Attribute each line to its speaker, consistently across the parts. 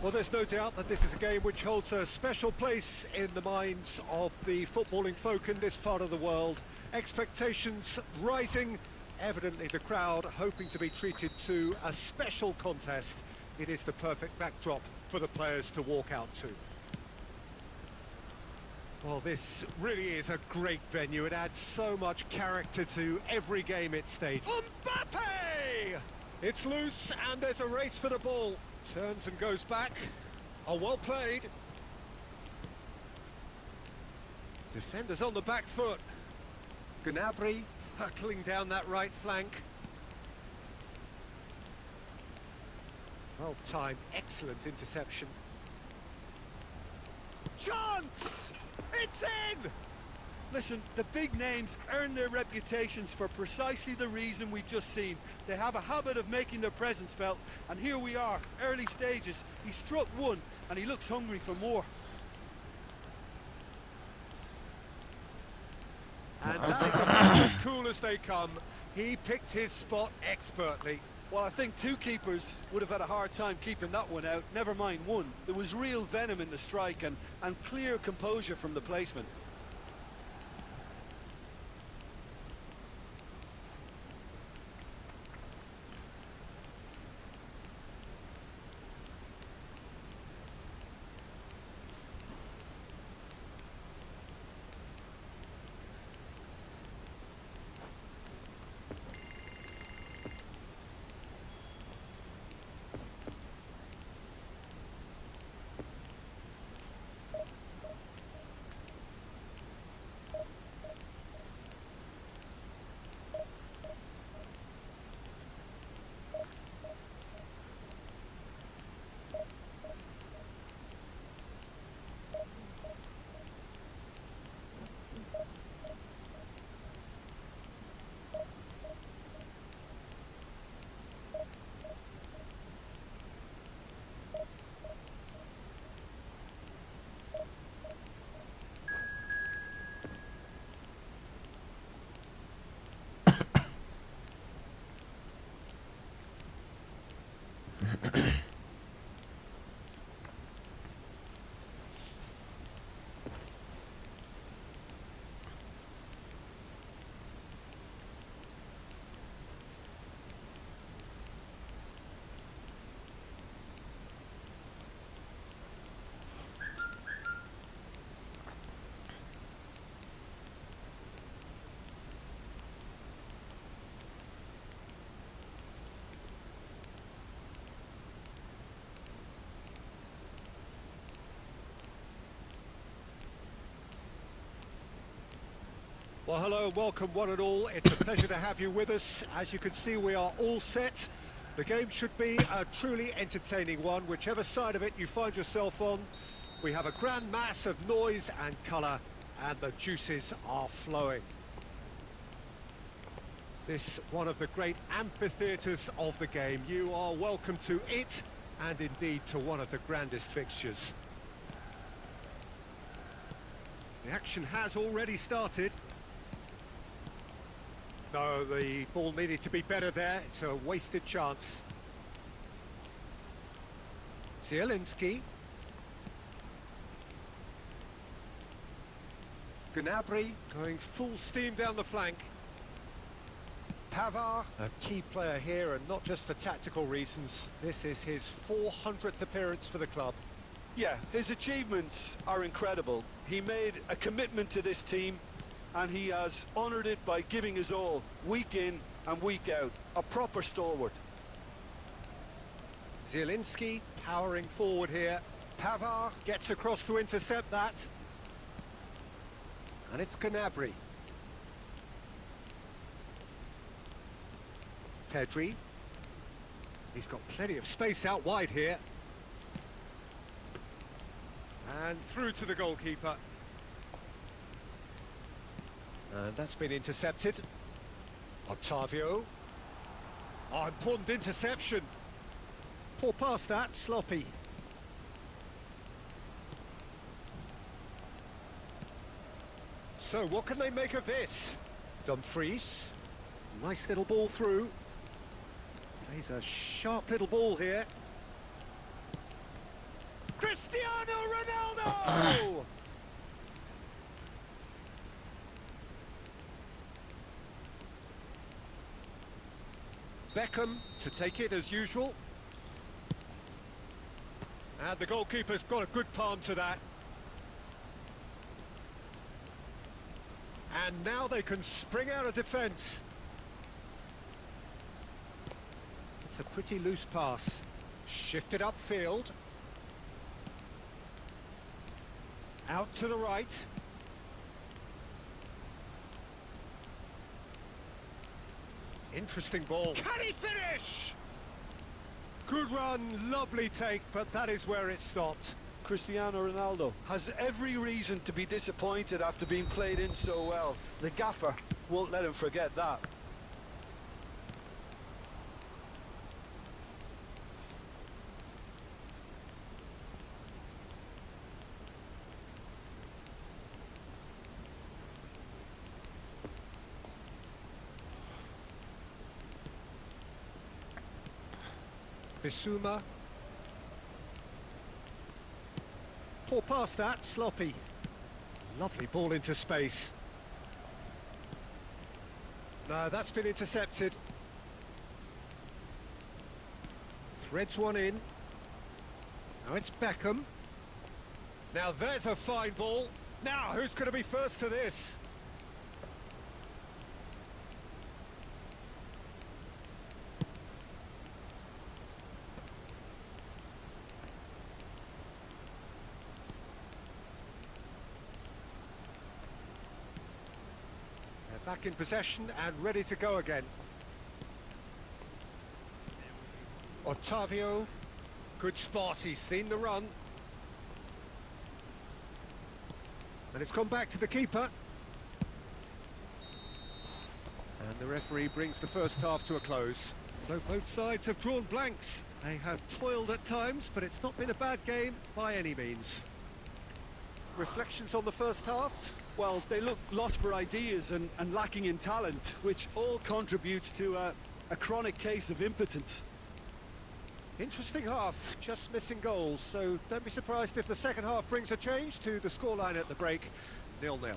Speaker 1: Well, there's no doubt that this is a game which holds a special place in the minds of the footballing folk in this part of the world. Expectations rising, evidently the crowd hoping to be treated to a special contest. It is the perfect backdrop for the players to walk out to. Well, this really is a great venue. It adds so much character to every game it's staged. Mbappe! It's loose and there's a race for the ball. Turns and goes back. Oh, well played. Defenders on the back foot. Gnabry hurtling down that right flank. Well timed, excellent interception. Chance! It's in!
Speaker 2: Listen, the big names earn their reputations for precisely the reason we've just seen. They have a habit of making their presence felt, and here we are, early stages. He struck one, and he looks hungry for more.
Speaker 1: And that is about as cool as they come. He picked his spot expertly.
Speaker 2: Well, I think two keepers would have had a hard time keeping that one out, never mind one. There was real venom in the strike and clear composure from the placement.
Speaker 1: Well, hello and welcome one and all. It's a pleasure to have you with us. As you can see, we are all set. The game should be a truly entertaining one, whichever side of it you find yourself on. We have a grand mass of noise and colour, and the juices are flowing. This one of the great amphitheatres of the game. You are welcome to it, and indeed to one of the grandest fixtures. The action has already started. No, the ball needed to be better there. It's a wasted chance. Zielinski. Gnabry going full steam down the flank. Pavard, a key player here, and not just for tactical reasons. This is his 400th appearance for the club.
Speaker 2: Yeah, his achievements are incredible. He made a commitment to this team, and he has honoured it by giving his all, week in and week out. A proper stalwart.
Speaker 1: Zielinski powering forward here. Pavard gets across to intercept that. And it's Gnabry. Pedri. He's got plenty of space out wide here. And through to the goalkeeper. And that's been intercepted. Octavio. Oh, important interception. Poor pass that, sloppy. So what can they make of this? Dumfries. Nice little ball through. Plays a sharp little ball here. Cristiano Ronaldo! Beckham to take it as usual. And the goalkeeper's got a good palm to that. And now they can spring out of defence. It's a pretty loose pass. Shifted upfield. Out to the right. Interesting ball. Can he finish? Good run, lovely take, but that is where it stopped.
Speaker 2: Cristiano Ronaldo has every reason to be disappointed after being played in so well. The gaffer won't let him forget that.
Speaker 1: Bissouma. Poor pass that, sloppy. Lovely ball into space. No, that's been intercepted. Threads one in. Now it's Beckham. Now there's a fine ball. Now who's going to be first to this? Back in possession and ready to go again. Ottavio, good spot, he's seen the run. And it's gone back to the keeper. And the referee brings the first half to a close. Though both sides have drawn blanks, they have toiled at times, but it's not been a bad game by any means. Reflections on the first half?
Speaker 2: Well, they look lost for ideas and lacking in talent, which all contributes to a chronic case of impotence.
Speaker 1: Interesting half, just missing goals, so don't be surprised if the second half brings a change to the scoreline at the break, 0-0.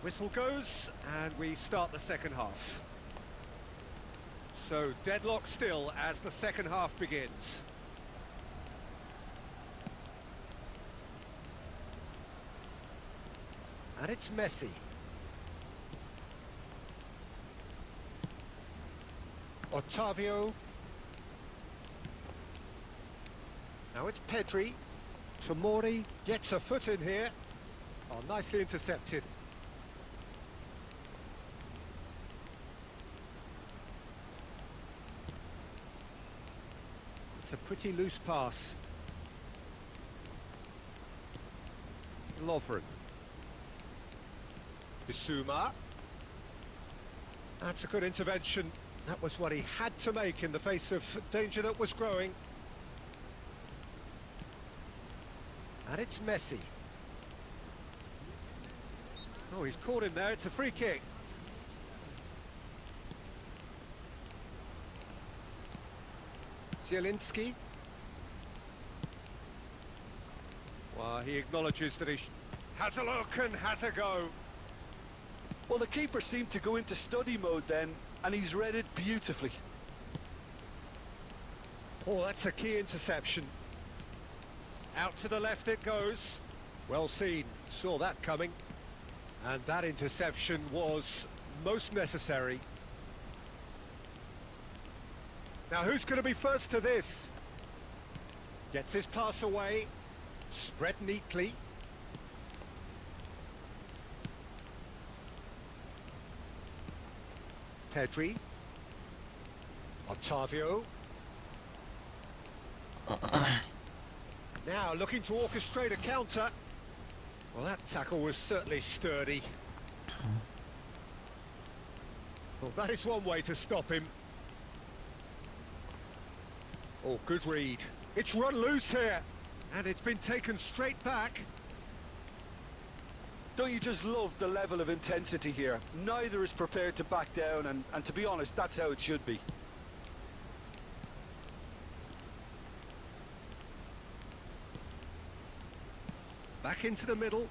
Speaker 1: Whistle goes, and we start the second half. So, deadlock still as the second half begins. And it's Messi. Ottavio. Now it's Pedri. Tomori gets a foot in here. Oh, nicely intercepted. It's a pretty loose pass. Lovren. Bissouma. That's a good intervention. That was what he had to make in the face of danger that was growing. And it's Messi. Oh, he's caught him there. It's a free kick. Zielinski. Well, he acknowledges that he has a look and has a go.
Speaker 2: Well, the keeper seemed to go into study mode then, and he's read it beautifully.
Speaker 1: Oh, that's a key interception. Out to the left it goes. Well seen, saw that coming. And that interception was most necessary. Now who's going to be first to this? Gets his pass away, spread neatly. Pedri. Ottavio. Now looking to orchestrate a counter. Well, that tackle was certainly sturdy. Well, that is one way to stop him. Oh, good read. It's run loose here, and it's been taken straight back.
Speaker 2: Don't you just love the level of intensity here? Neither is prepared to back down, and to be honest, that's how it should be.
Speaker 1: Back into the middle.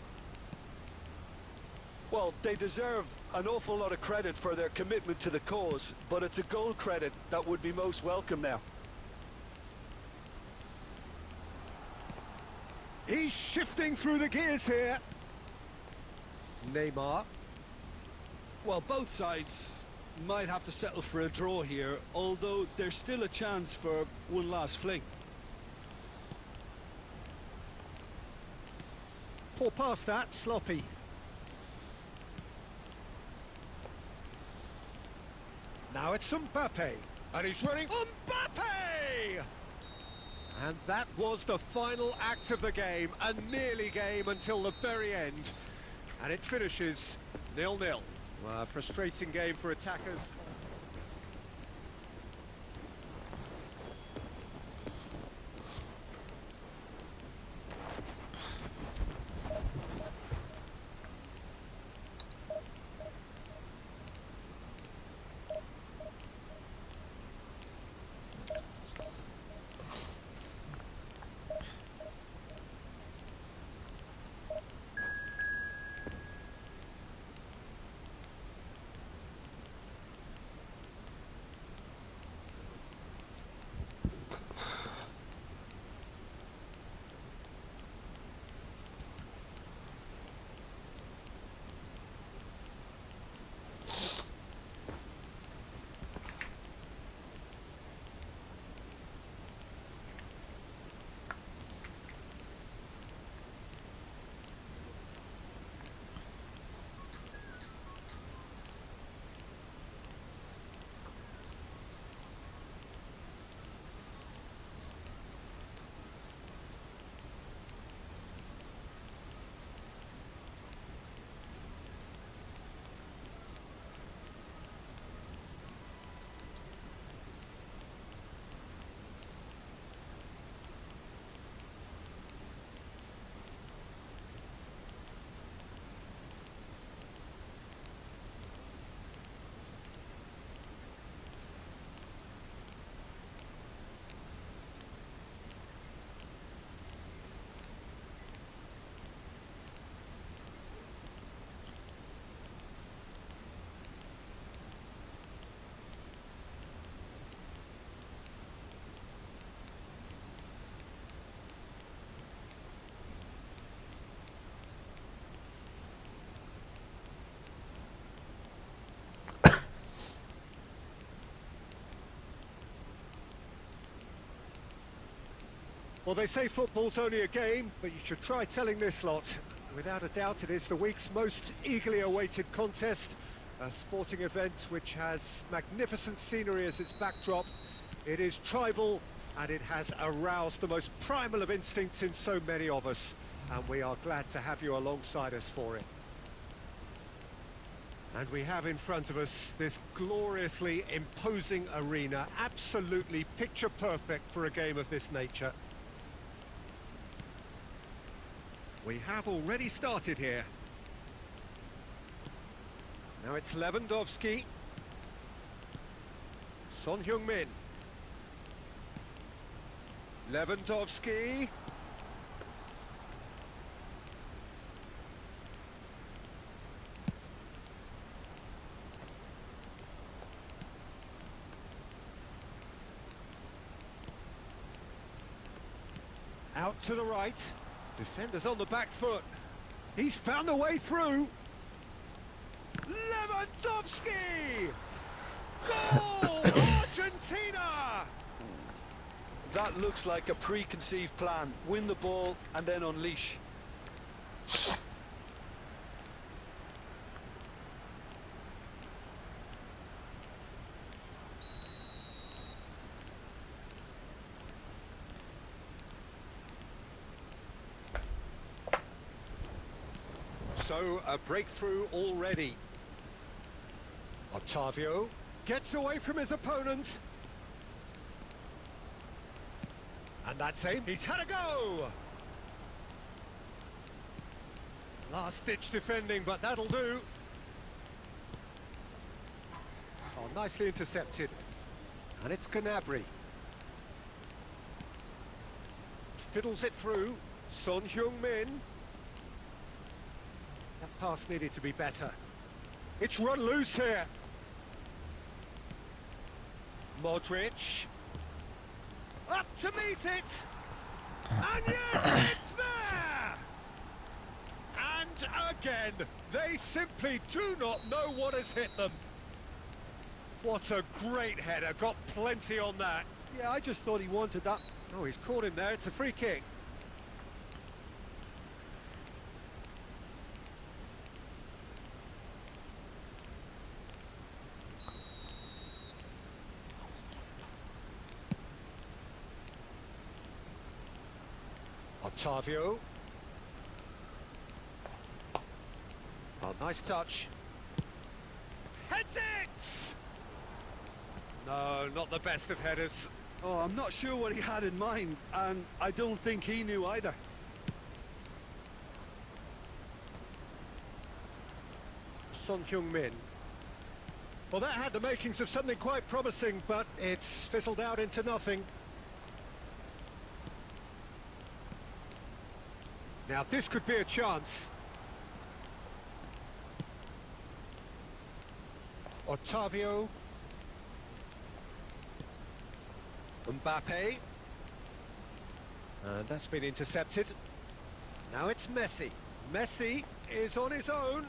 Speaker 2: Well, they deserve an awful lot of credit for their commitment to the cause, but it's a goal credit that would be most welcome now.
Speaker 1: He's shifting through the gears here. Neymar.
Speaker 2: Well, both sides might have to settle for a draw here, although there's still a chance for one last fling.
Speaker 1: Poor pass that, sloppy. Now it's Mbappe, and he's running. Mbappe! And that was the final act of the game, a nearly game until the very end. And it finishes 0-0. Well, a frustrating game for attackers. Well, they say football's only a game, but you should try telling this lot. Without a doubt, it is the week's most eagerly awaited contest, a sporting event which has magnificent scenery as its backdrop. It is tribal, and it has aroused the most primal of instincts in so many of us, and we are glad to have you alongside us for it. And we have in front of us this gloriously imposing arena, absolutely picture perfect for a game of this nature. We have already started here. Now it's Lewandowski. Son Heung-min. Lewandowski. Out to the right. Defenders on the back foot. He's found a way through. Lewandowski! Goal! Argentina!
Speaker 2: That looks like a preconceived plan. Win the ball and then unleash.
Speaker 1: So, a breakthrough already. Otavio gets away from his opponent. And that's him. He's had a go. Last-ditch defending, but that'll do. Oh, nicely intercepted. And it's Gnabry. Fiddles it through. Son Heung-min. That pass needed to be better. It's run loose here. Modric. Up to meet it. And yes, it's there! And again, they simply do not know what has hit them. What a great header, got plenty on that.
Speaker 2: Yeah, I just thought he wanted that.
Speaker 1: Oh, he's caught him there, it's a free kick. Otavio. Oh, nice touch. Heads it! No, not the best of headers.
Speaker 2: Oh, I'm not sure what he had in mind, and I don't think he knew either.
Speaker 1: Son Heung-min. Well, that had the makings of something quite promising, but it's fizzled out into nothing. Now, this could be a chance. Otavio. Mbappe. And that's been intercepted. Now it's Messi. Messi is on his own.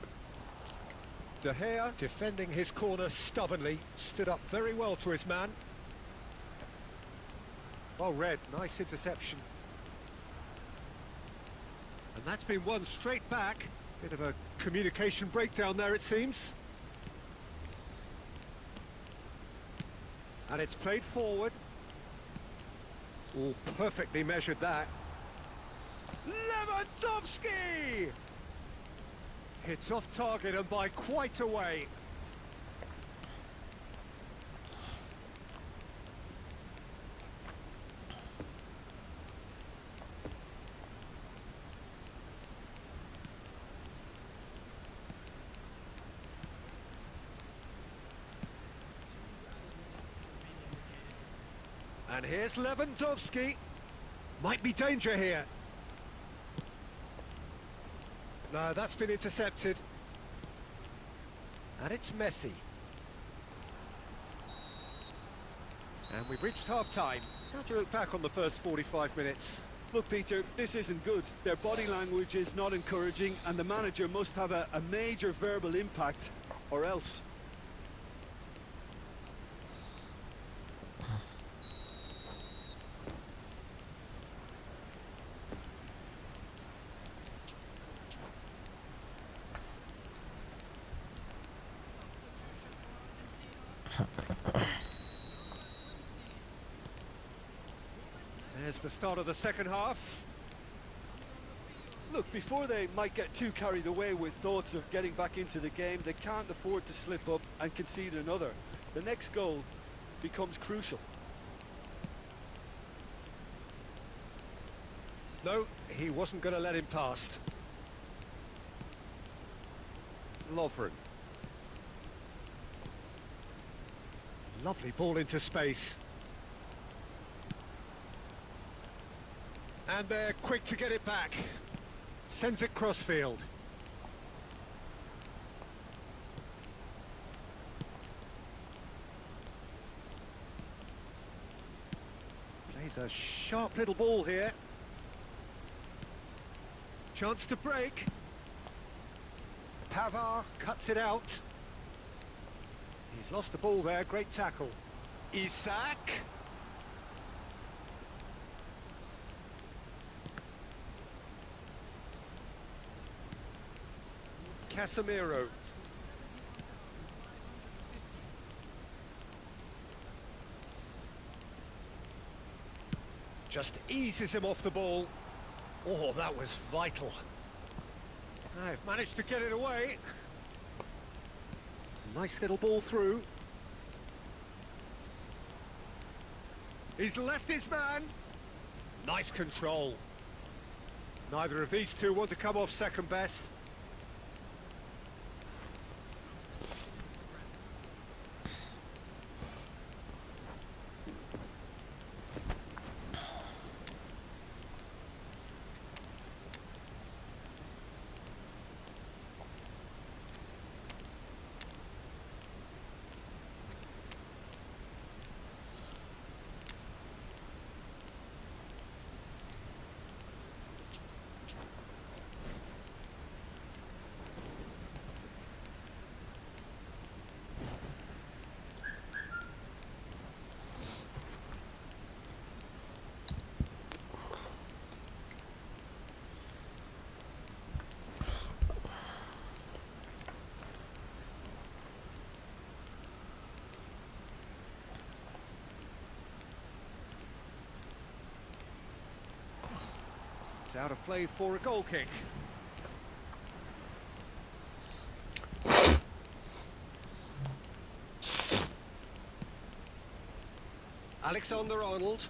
Speaker 1: De Gea, defending his corner stubbornly, stood up very well to his man. Well read, nice interception. And that's been won straight back. Bit of a communication breakdown there, it seems. And it's played forward. Oh, perfectly measured that. Lewandowski! It's off target and by quite a way. And here's Lewandowski. Might be danger here. No, that's been intercepted. And it's Messi. And we've reached half-time. How do you look back on the first 45 minutes?
Speaker 2: Look, Peter, this isn't good. Their body language is not encouraging, and the manager must have a major verbal impact, or else.
Speaker 1: There's the start of the second half.
Speaker 2: Look, before they might get too carried away with thoughts of getting back into the game, they can't afford to slip up and concede another. The next goal becomes crucial.
Speaker 1: No, he wasn't going to let him past. Lovren. Lovely ball into space. And they're quick to get it back. Sends it crossfield. Plays a sharp little ball here. Chance to break. Pavard cuts it out. He's lost the ball there, great tackle. Isak. Casemiro. Just eases him off the ball. Oh, that was vital. I've managed to get it away. Nice little ball through. He's left his man. Nice control. Neither of these two want to come off second best. It's out of play for a goal kick. Alexander-Arnold.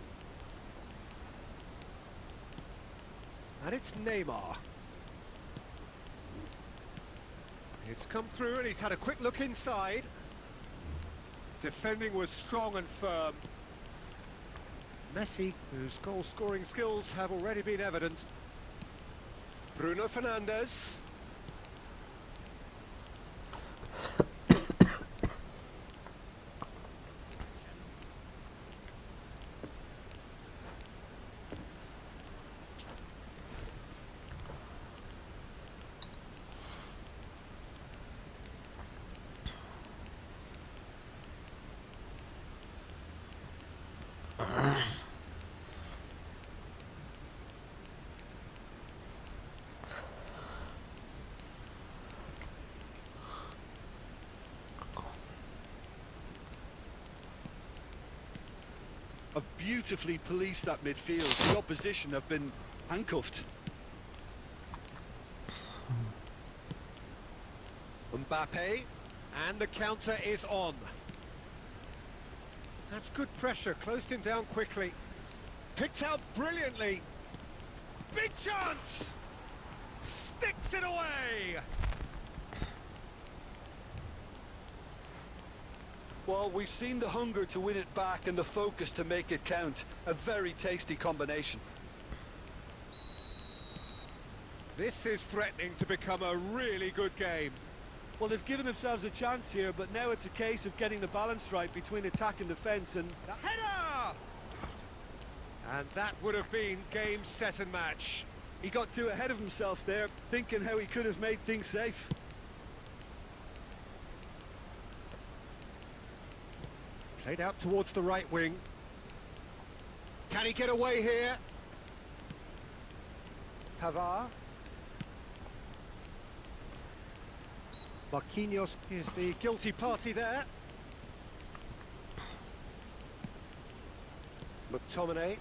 Speaker 1: And it's Neymar. It's come through and he's had a quick look inside. Defending was strong and firm. Messi, whose goal-scoring skills have already been evident. Bruno Fernandes.
Speaker 2: Have beautifully policed that midfield. The opposition have been handcuffed.
Speaker 1: Mbappe, and the counter is on. That's good pressure, closed him down quickly. Picked out brilliantly. Big chance! Sticks it away!
Speaker 2: Well, we've seen the hunger to win it back and the focus to make it count. A very tasty combination.
Speaker 1: This is threatening to become a really good game.
Speaker 2: Well, they've given themselves a chance here, but now it's a case of getting the balance right between attack and defence, and...
Speaker 1: The header! And that would have been game, set and match.
Speaker 2: He got too ahead of himself there, thinking how he could have made things safe.
Speaker 1: Played out towards the right wing. Can he get away here? Pavard. Marquinhos is the guilty party there. McTominay.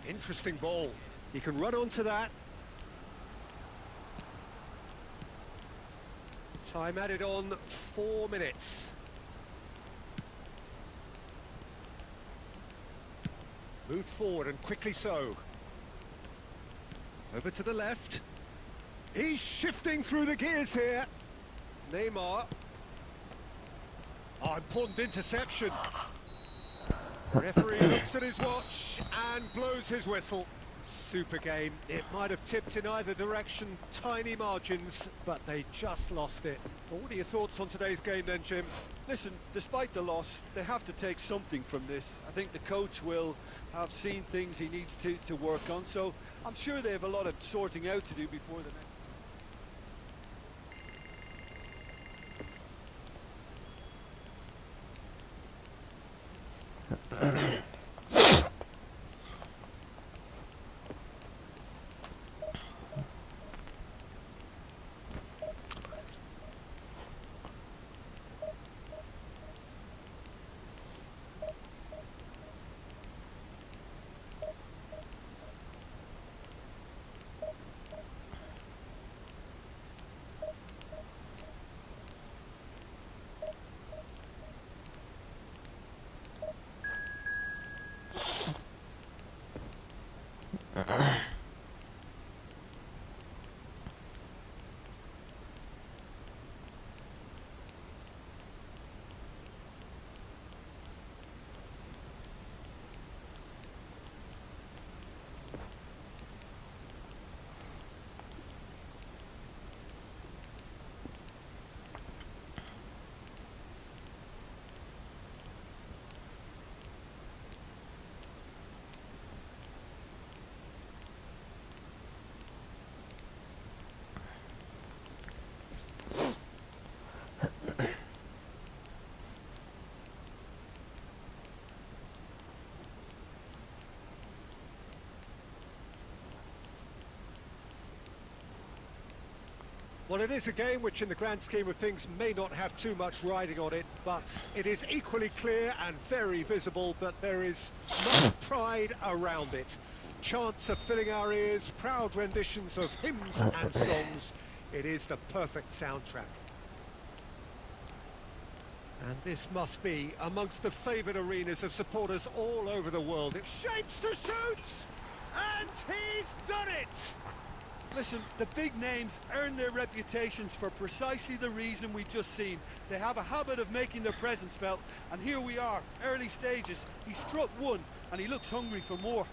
Speaker 1: Interesting ball. He can run onto that. Time added on 4 minutes. Moved forward and quickly so. Over to the left. He's shifting through the gears here. Neymar. Oh, important interception. Referee looks at his watch and blows his whistle. Super game. It might have tipped in either direction, tiny margins, but they just lost it. Well, what are your thoughts on today's game then, Jim?
Speaker 2: Listen, despite the loss, they have to take something from this. I think the coach will have seen things he needs to work on, so I'm sure they have a lot of sorting out to do before the next.
Speaker 1: Well, it is a game which in the grand scheme of things may not have too much riding on it, but it is equally clear and very visible that there is much pride around it. Chants are filling our ears, proud renditions of hymns and songs. It is the perfect soundtrack. And this must be amongst the favoured arenas of supporters all over the world. It shapes to shoot! And he's done it!
Speaker 2: Listen, the big names earn their reputations for precisely the reason we've just seen. They have a habit of making their presence felt, and here we are, early stages. He struck one, and he looks hungry for more.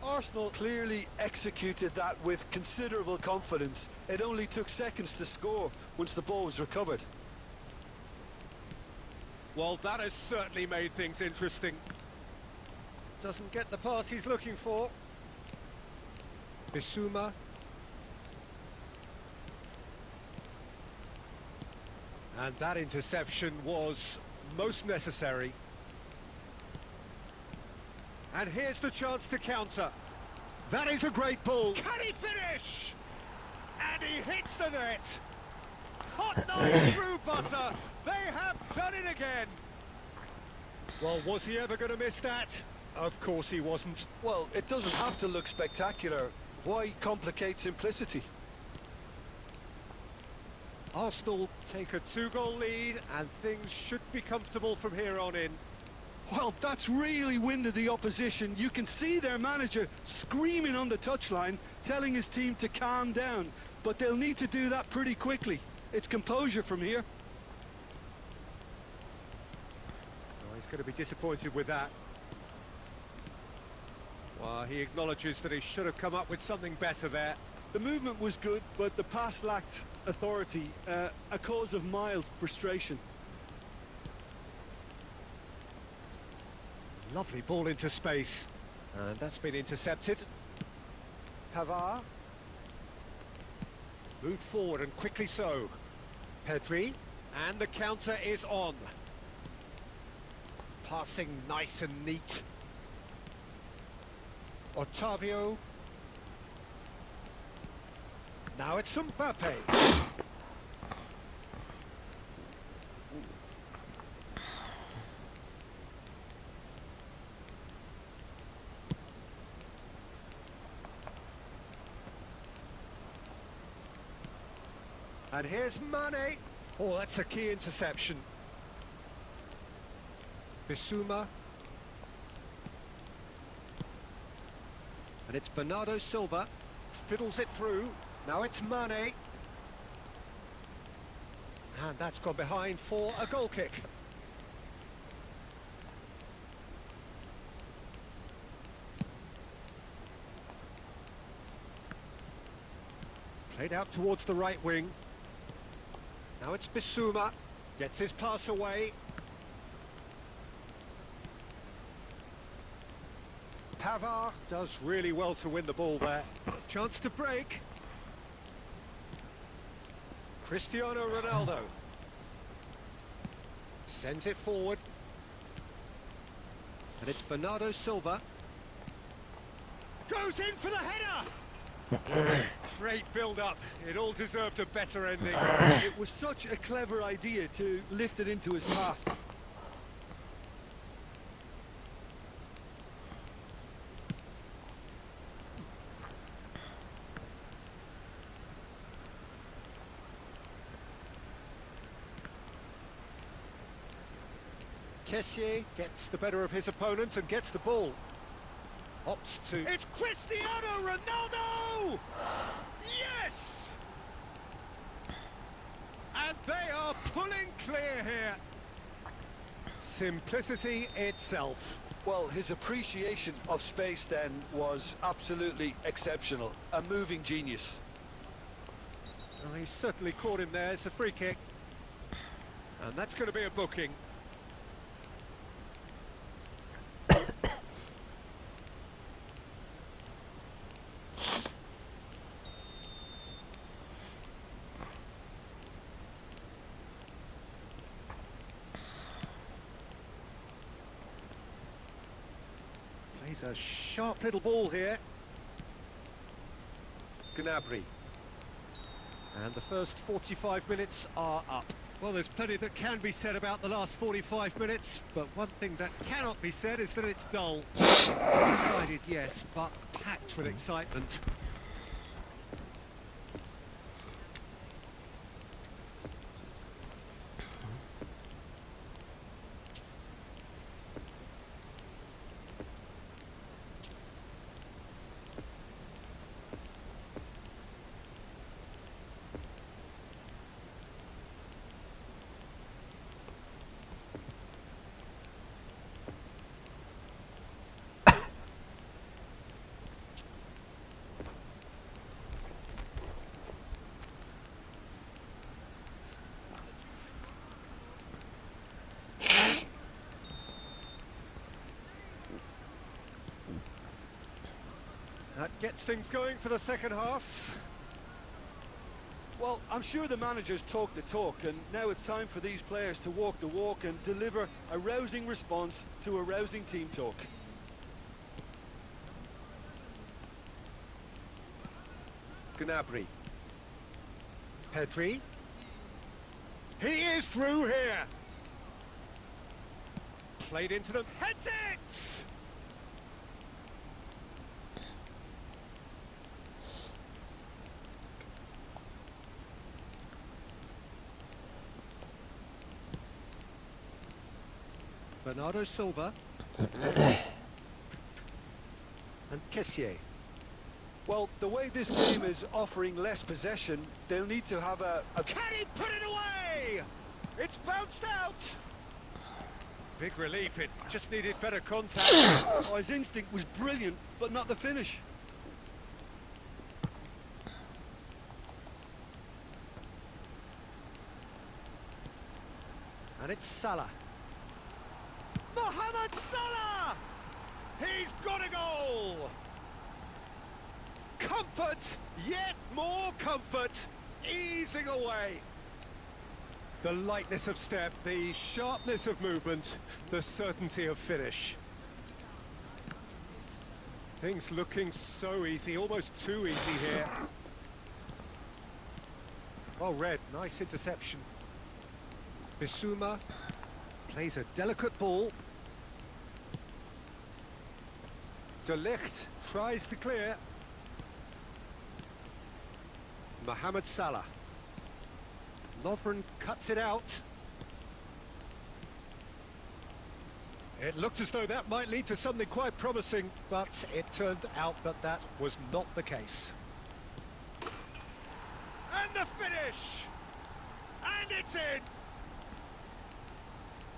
Speaker 2: Arsenal clearly executed that with considerable confidence. It only took seconds to score once the ball was recovered.
Speaker 1: Well, that has certainly made things interesting. Doesn't get the pass he's looking for. Bissouma. And that interception was most necessary. And here's the chance to counter. That is a great ball. Can he finish? And he hits the net. Hot knife through butter. They have done it again. Well, was he ever going to miss that? Of course he wasn't.
Speaker 2: Well, it doesn't have to look spectacular. Why complicate simplicity?
Speaker 1: Arsenal take a 2-goal lead and things should be comfortable from here on in.
Speaker 2: Well, that's really winded the opposition. You can see their manager screaming on the touchline, telling his team to calm down. But they'll need to do that pretty quickly. It's composure from here.
Speaker 1: Oh, he's going to be disappointed with that. Well, he acknowledges that he should have come up with something better there.
Speaker 2: The movement was good, but the pass lacked authority, a cause of mild frustration.
Speaker 1: Lovely ball into space. And that's been intercepted. Pavard. Moved forward and quickly so. Pedri. And the counter is on. Passing nice and neat. Otavio. Now it's Mbappe. And here's Mane. Oh, that's a key interception. Bissouma. And it's Bernardo Silva. Fiddles it through. Now it's Mane. And that's gone behind for a goal kick. Played out towards the right wing. Now it's Bissouma. Gets his pass away. Pavard does really well to win the ball there. Chance to break. Cristiano Ronaldo. Sends it forward. And it's Bernardo Silva. Goes in for the header! Great build-up. It all deserved a better ending.
Speaker 2: It was such a clever idea to lift it into his path.
Speaker 1: Kessié gets the better of his opponent and gets the ball. Opts to... It's Cristiano Ronaldo! Yes! And they are pulling clear here. Simplicity itself.
Speaker 2: Well, his appreciation of space then was absolutely exceptional. A moving genius.
Speaker 1: Well, he certainly caught him there. It's a free kick. And that's going to be a booking. Plays a sharp little ball here. Gnabry. And the first 45 minutes are up. Well, there's plenty that can be said about the last 45 minutes, but one thing that cannot be said is that it's dull. Decided, yes, but packed with excitement. That gets things going for the second half.
Speaker 2: Well, I'm sure the managers talk the talk, and now it's time for these players to walk the walk and deliver a rousing response to a rousing team talk.
Speaker 1: Gnabry. Pedri. He is through here. Played into them. Heads it! Bernardo Silva. And Kessié.
Speaker 2: Well, the way this game is offering less possession, they'll need to have a...
Speaker 1: Can he put it away? It's bounced out. Big relief, it just needed better contact.
Speaker 2: Oh, his instinct was brilliant, but not the finish.
Speaker 1: And it's Salah. Mohamed Salah! He's got a goal! Comfort, yet more comfort, easing away. The lightness of step, the sharpness of movement, the certainty of finish. Things looking so easy, almost too easy here. Well read, nice interception. Bissouma plays a delicate ball. De Ligt tries to clear. Mohamed Salah. Lovren cuts it out. It looked as though that might lead to something quite promising, but it turned out that that was not the case. And the finish! And it's in!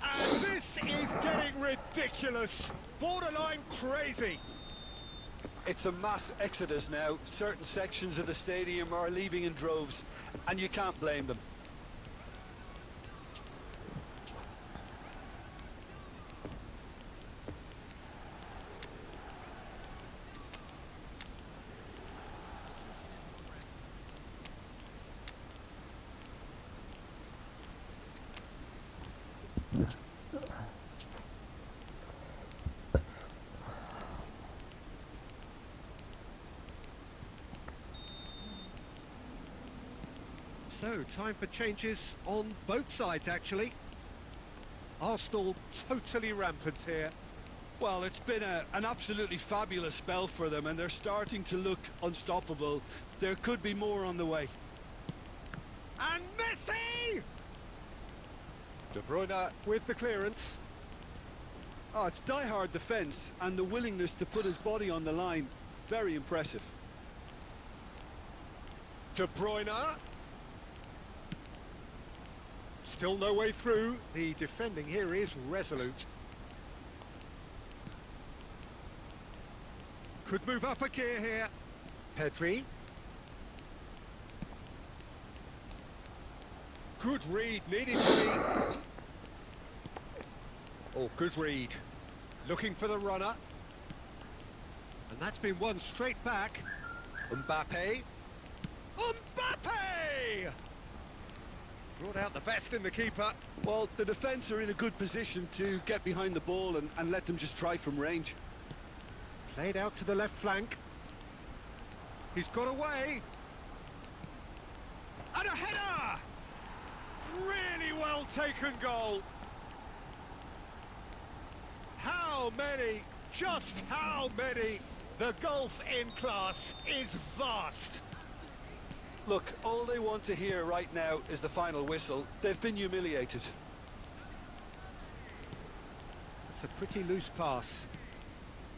Speaker 1: And this is getting ridiculous, borderline crazy.
Speaker 2: It's a mass exodus now. Certain sections of the stadium are leaving in droves, and you can't blame them.
Speaker 1: So, time for changes on both sides, actually. Arsenal totally rampant here.
Speaker 2: Well, it's been an absolutely fabulous spell for them, and they're starting to look unstoppable. There could be more on the way.
Speaker 1: And Messi! De Bruyne with the clearance.
Speaker 2: Oh, it's die-hard defence, and the willingness to put his body on the line. Very impressive.
Speaker 1: De Bruyne. Still no way through. The defending here is resolute. Could move up a gear here. Pedri. Good read, needed to be. Oh, good read. Looking for the runner. And that's been won straight back. Mbappe. Mbappe! Brought out the best in the keeper.
Speaker 2: Well, the defence are in a good position to get behind the ball and let them just try from range.
Speaker 1: Played out to the left flank. He's got away. And a header! Really well taken goal. How many? Just how many? The gulf in class is vast.
Speaker 2: Look, all they want to hear right now is the final whistle. They've been humiliated.
Speaker 1: It's a pretty loose pass.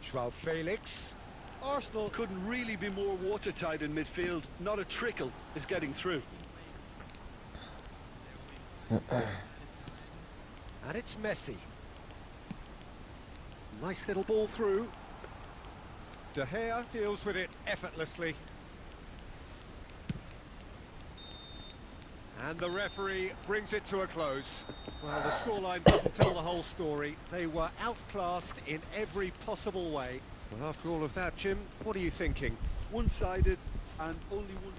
Speaker 1: Joao Felix.
Speaker 2: Arsenal couldn't really be more watertight in midfield. Not a trickle is getting through.
Speaker 1: And it's Messi. Nice little ball through. De Gea deals with it effortlessly. And the referee brings it to a close. Well, the scoreline doesn't tell the whole story. They were outclassed in every possible way. Well, after all of that, Jim, what are you thinking?
Speaker 2: One-sided and only one...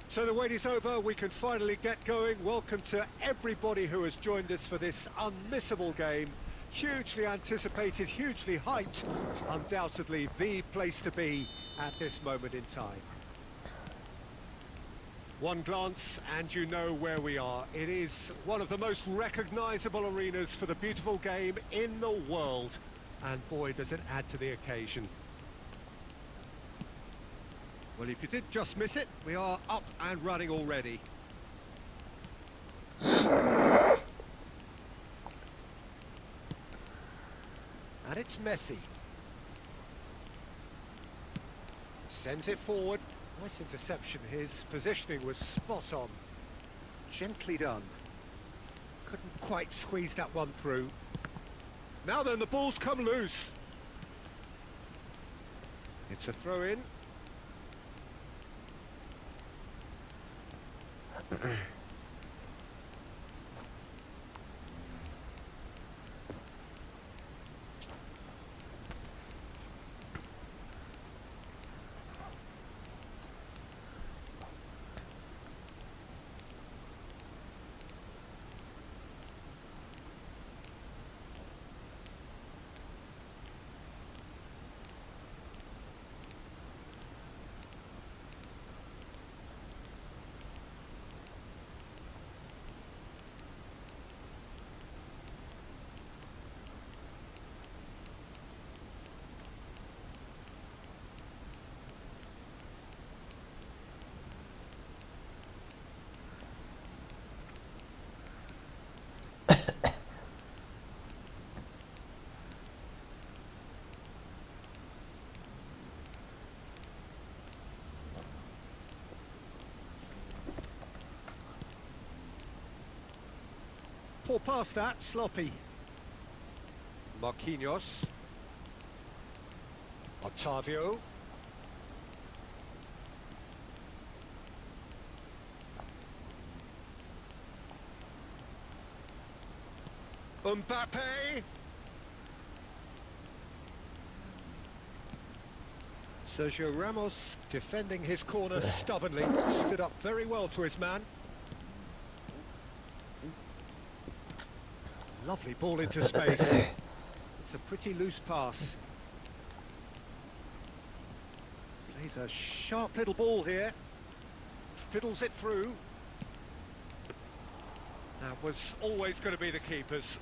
Speaker 1: So the wait is over, we can finally get going. Welcome to everybody who has joined us for this unmissable game. Hugely anticipated, hugely hyped. Undoubtedly the place to be at this moment in time. One glance and you know where we are. It is one of the most recognisable arenas for the beautiful game in the world. And boy, does it add to the occasion. Well, if you did just miss it, we are up and running already. And it's Messi. Sends it forward. Nice interception. His positioning was spot on. Gently done. Couldn't quite squeeze that one through. Now then, the ball's come loose. It's a throw-in. Poor pass that, sloppy. Marquinhos. Otavio. Mbappe. Sergio Ramos defending his corner stubbornly, stood up very well to his man. Lovely ball into space. It's a pretty loose pass. Plays a sharp little ball here. Fiddles it through. That was always going to be the keeper's.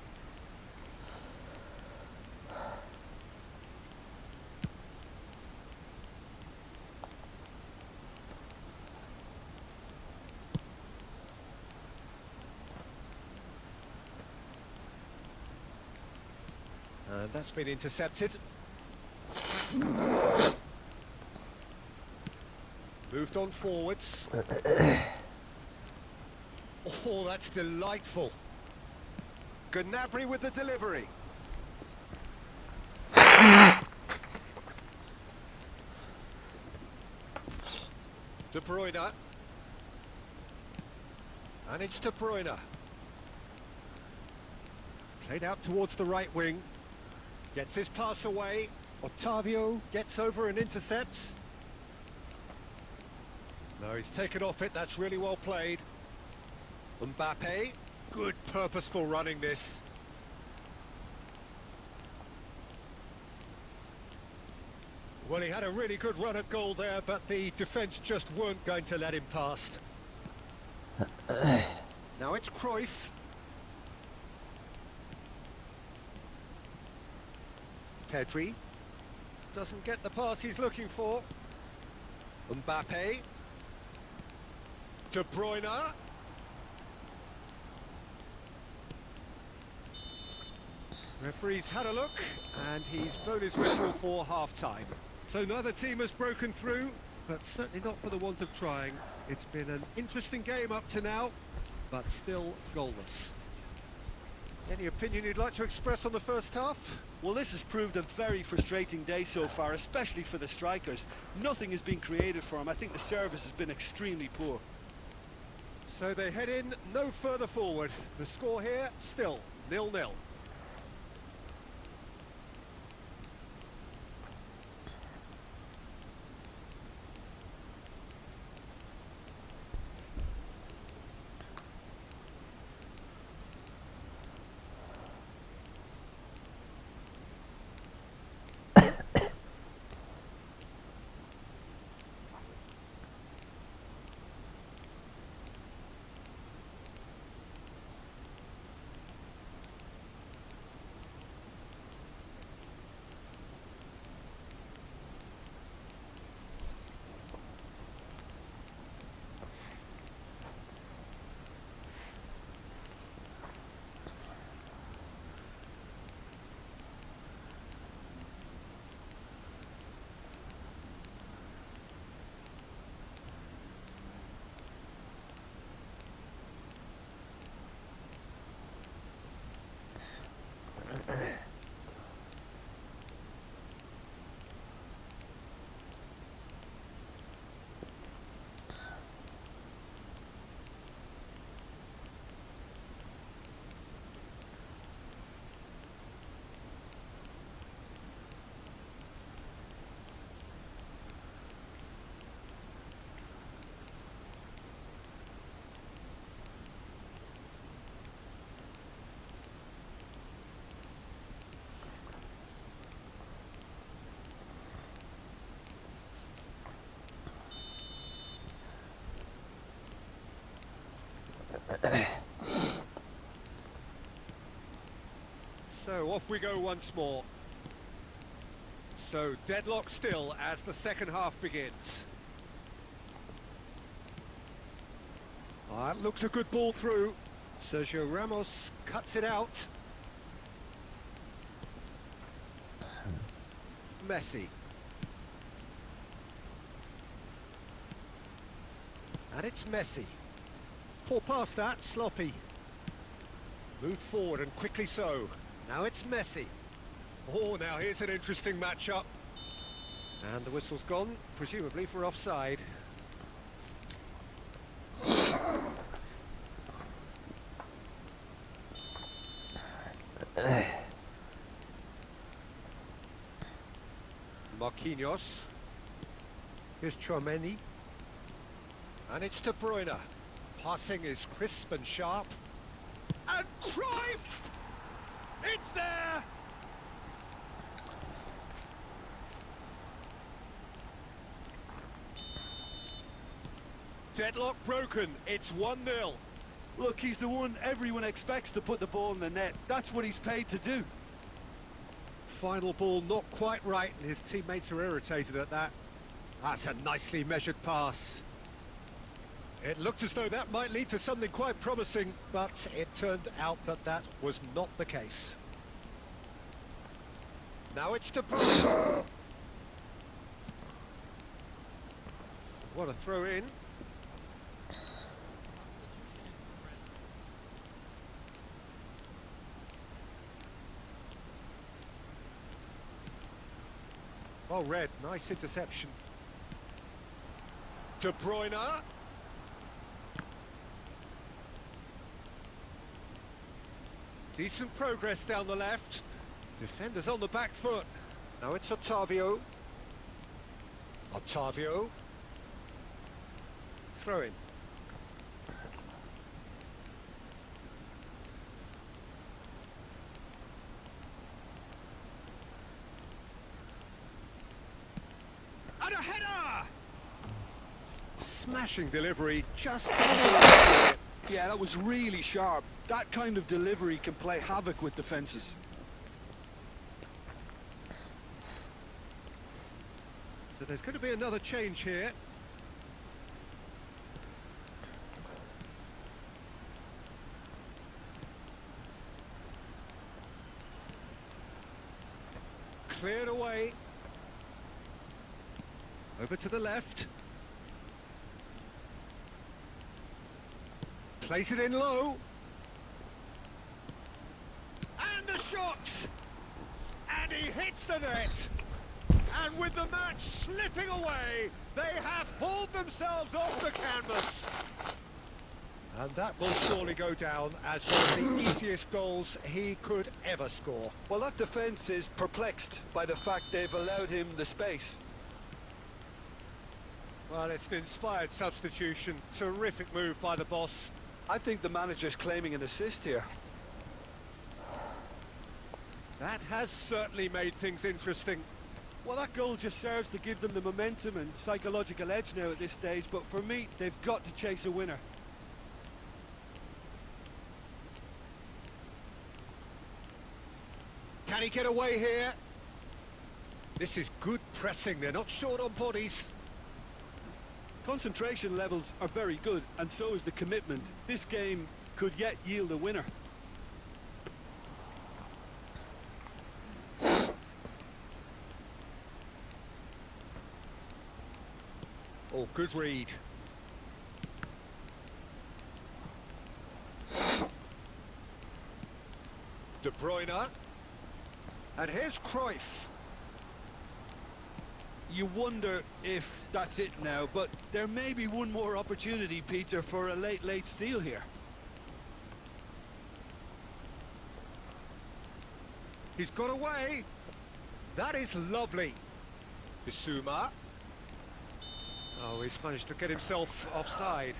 Speaker 1: And that's been intercepted. Moved on forwards. Oh, that's delightful. Gnabry with the delivery. De Bruyne. And it's De Bruyne. Played out towards the right wing. Gets his pass away. Otavio gets over and intercepts. No, he's taken off it. That's really well played. Mbappe. Good purposeful running this. Well, he had a really good run at goal there, but the defence just weren't going to let him past. Now it's Cruyff. Pedri doesn't get the pass he's looking for. Mbappe. De Bruyne. Referee's had a look and he's blown his whistle for half-time. So neither team has broken through, but certainly not for the want of trying. It's been an interesting game up to now, but still goalless. Any opinion you'd like to express on the first half?
Speaker 2: Well, this has proved a very frustrating day so far, especially for the strikers. Nothing has been created for them. I think the service has been extremely poor.
Speaker 1: So they head in no further forward. The score here, still 0-0. So off we go once more. So deadlock still as the second half begins. Looks a good ball through. Sergio Ramos cuts it out. Messi. And it's Messi. Poor pass that, sloppy. Moved forward and quickly so. Now it's Messi. Oh, now here's an interesting matchup. And the whistle's gone, presumably for offside. Marquinhos. Here's Chouameni. And it's De Bruyne. Passing is crisp and sharp. And Cruyff! It's there! Deadlock broken. It's 1-0.
Speaker 2: Look, he's the one everyone expects to put the ball in the net. That's what he's paid to do.
Speaker 1: Final ball not quite right, and his teammates are irritated at that. That's a nicely measured pass. It looked as though that might lead to something quite promising, but it turned out that that was not the case. Now it's De Bruyne. What a throw in. Oh, Red, nice interception. De Bruyne. Decent progress down the left. Defenders on the back foot. Now it's Otavio. Otavio. Throw in. And a header! Smashing delivery, just...
Speaker 2: Yeah, that was really sharp. That kind of delivery can play havoc with defences.
Speaker 1: So there's going to be another change here. Cleared away. Over to the left. Place it in low. And the shot! And he hits the net. And with the match slipping away, they have hauled themselves off the canvas. And that will surely go down as one of the easiest goals he could ever score.
Speaker 2: Well, that defence is perplexed by the fact they've allowed him the space.
Speaker 1: Well, it's an inspired substitution. Terrific move by the boss.
Speaker 2: I think the manager's claiming an assist here.
Speaker 1: That has certainly made things interesting.
Speaker 2: Well, that goal just serves to give them the momentum and psychological edge now at this stage, but for me, they've got to chase a winner.
Speaker 1: Can he get away here? This is good pressing. They're not short on bodies.
Speaker 2: Concentration levels are very good, and so is the commitment. This game could yet yield a winner.
Speaker 1: Oh, good read. De Bruyne. And here's Cruyff.
Speaker 2: You wonder if that's it now, but there may be one more opportunity, Peter, for a late steal here.
Speaker 1: He's got away. That is lovely. Bissouma. Oh, he's managed to get himself offside.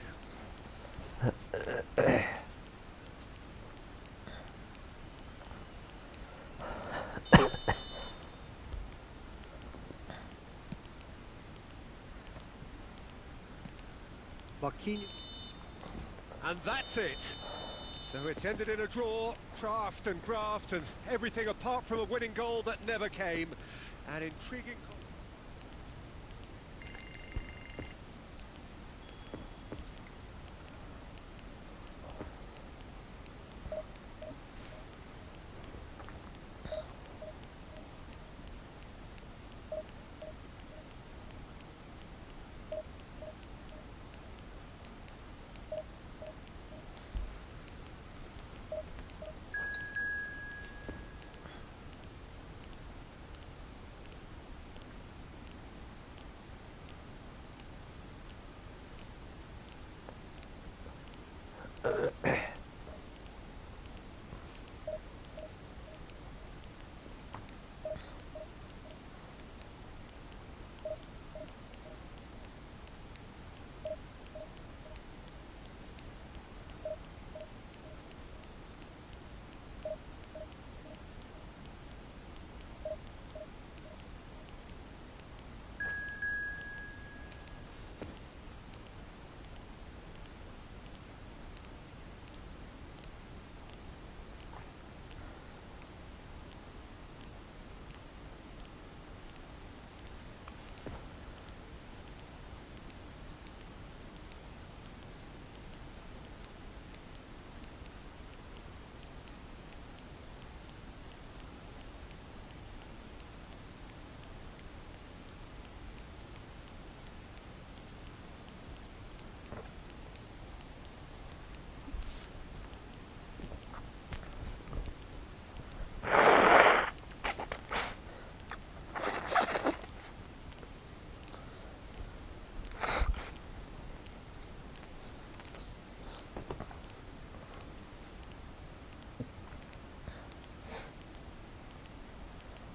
Speaker 1: Marquinhos. And that's it. So it's ended in a draw. Craft and graft and everything apart from a winning goal that never came. An intriguing...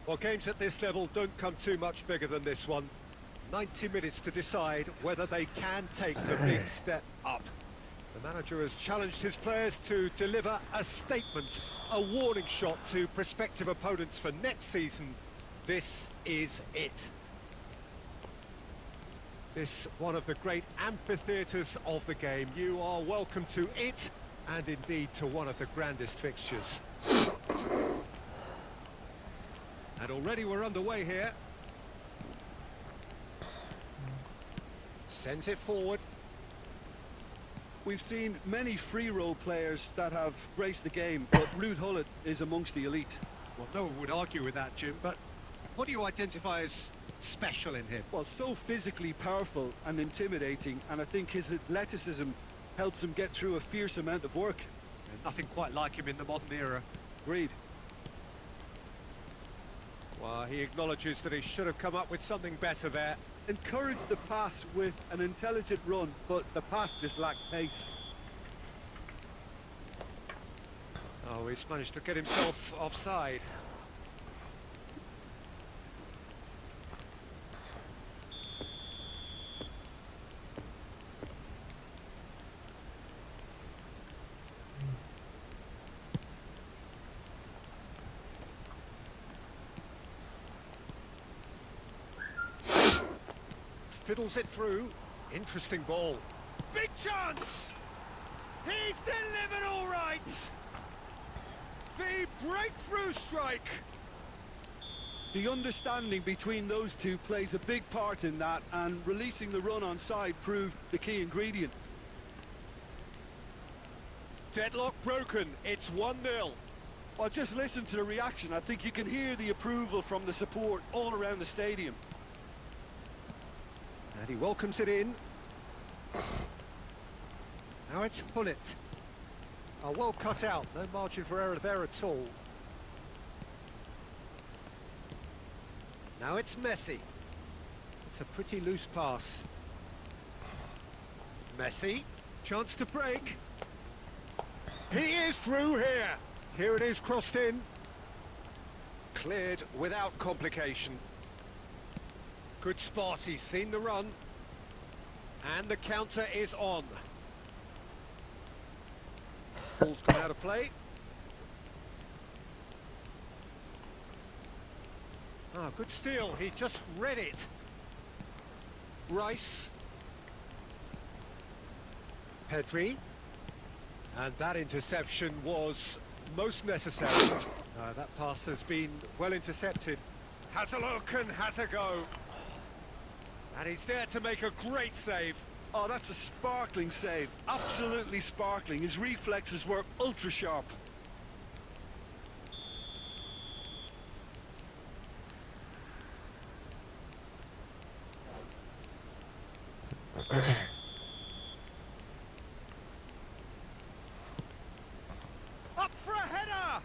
Speaker 1: Well, games at this level don't come too much bigger than this one. 90 minutes to decide whether they can take the big step up. The manager has challenged his players to deliver a statement, a warning shot to prospective opponents for next season. This is it. This one of the great amphitheatres of the game. You are welcome to it, and indeed to one of the grandest fixtures. And already we're underway here. Sends it forward.
Speaker 2: We've seen many free role players that have graced the game, but Ruud Gullit is amongst the elite.
Speaker 1: Well, no one would argue with that, Jim, but what do you identify as special in him?
Speaker 2: Well, so physically powerful and intimidating, and I think his athleticism helps him get through a fierce amount of work.
Speaker 1: And nothing quite like him in the modern era.
Speaker 2: Agreed.
Speaker 1: Well, he acknowledges that he should have come up with something better there.
Speaker 2: Encouraged the pass with an intelligent run, but the pass just lacked pace.
Speaker 1: Oh, he's managed to get himself offside. Fiddles it through. Interesting ball. Big chance! He's delivered all right! The breakthrough strike!
Speaker 2: The understanding between those two plays a big part in that, and releasing the run on side proved the key ingredient.
Speaker 1: Deadlock broken. It's 1-0.
Speaker 2: Well, just listen to the reaction. I think you can hear the approval from the support all around the stadium.
Speaker 1: And he welcomes it in. Now it's Gullit. Oh, well cut out. No margin for error there at all. Now it's Messi. It's a pretty loose pass. Messi. Chance to break. He is through here. Here it is, crossed in. Cleared without complication. Good spot, he's seen the run. And the counter is on. Ball's gone out of play. Ah, good steal, he just read it. Rice. Pedri. And that interception was most necessary. That pass has been well intercepted. Has a look and has a go. And he's there to make a great save.
Speaker 2: Oh, that's a sparkling save. Absolutely sparkling. His reflexes were ultra sharp.
Speaker 1: Up for a header!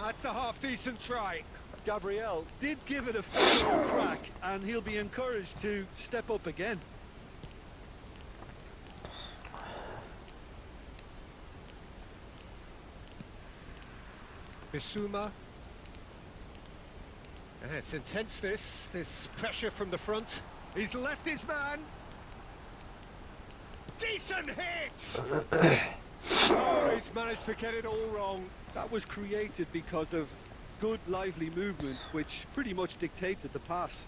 Speaker 1: That's a half-decent try.
Speaker 2: Gabriel did give it a fair crack, and he'll be encouraged to step up again.
Speaker 1: Bissouma. And it's intense, this pressure from the front. He's left his man. Decent hit! Oh, he's managed to get it all wrong.
Speaker 2: That was created because of good, lively movement, which pretty much dictated the pass.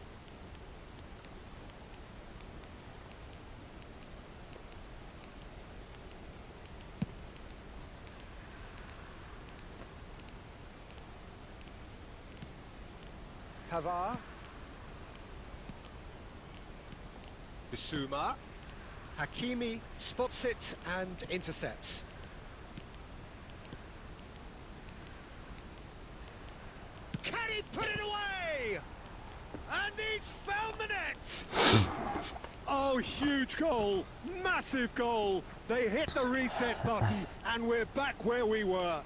Speaker 1: Pavard. Bissouma. Hakimi spots it and intercepts. Can he put it away? And he's found the net! Oh, huge goal! Massive goal! They hit the reset button and we're back where we were.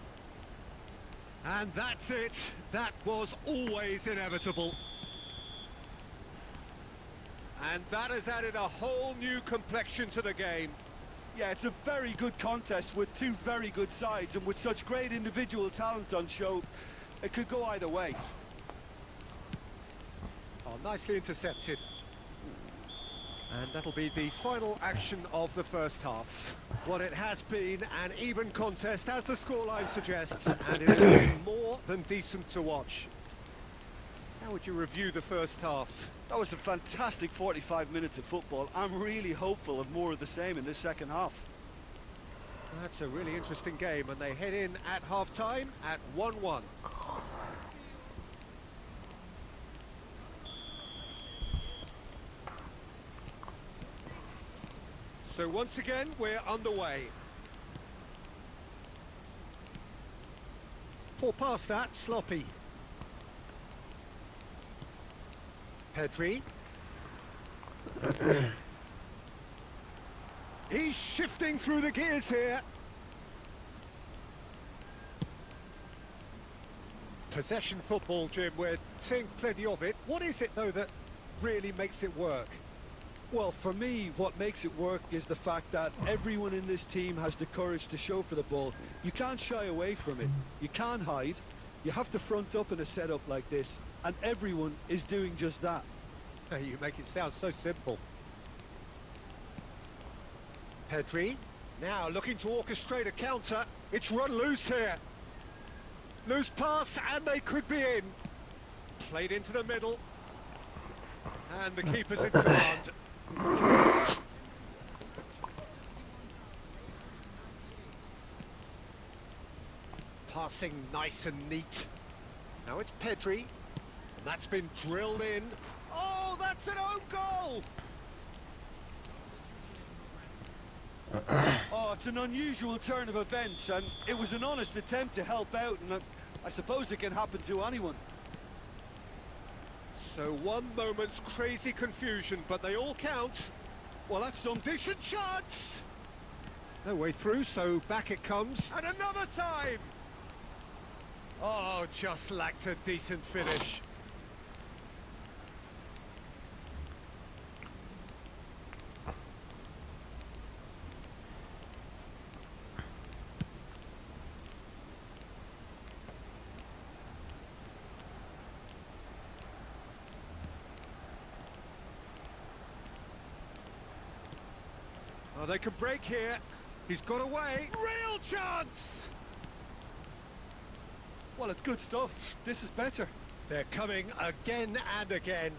Speaker 1: And that's it. That was always inevitable. And that has added a whole new complexion to the game.
Speaker 2: Yeah, it's a very good contest with two very good sides, and with such great individual talent on show, it could go either way.
Speaker 1: Oh, nicely intercepted. And that'll be the final action of the first half. Well, it has been an even contest, as the scoreline suggests, and it has been more than decent to watch. How would you review the first half?
Speaker 2: That was a fantastic 45 minutes of football. I'm really hopeful of more of the same in this second half.
Speaker 1: That's a really interesting game, and they head in at half-time at 1-1. So once again, we're underway. Poor pass that, sloppy. Pedri. He's shifting through the gears here. Possession football, Jim, we're seeing plenty of it. What is it, though, that really makes it work?
Speaker 2: Well, for me, what makes it work is the fact that everyone in this team has the courage to show for the ball. You can't shy away from it. You can't hide. You have to front up in a setup like this, and everyone is doing just that.
Speaker 1: You make it sound so simple. Pedri, now looking to orchestrate a counter. It's run loose here. Loose pass, and they could be in. Played into the middle. And the keeper's in command. Passing nice and neat. Now it's Pedri. And that's been drilled in. Oh, that's an own goal!
Speaker 2: Oh, it's an unusual turn of events, and it was an honest attempt to help out, and I suppose it can happen to anyone.
Speaker 1: So one moment's crazy confusion, but they all count.
Speaker 2: Well, that's some
Speaker 1: Decent chance! No way through, so back it comes. And another time! Oh, just lacked a decent finish. Oh, they could break here. He's got away. Real chance!
Speaker 2: Well, it's good stuff. This is better.
Speaker 1: They're coming again and again.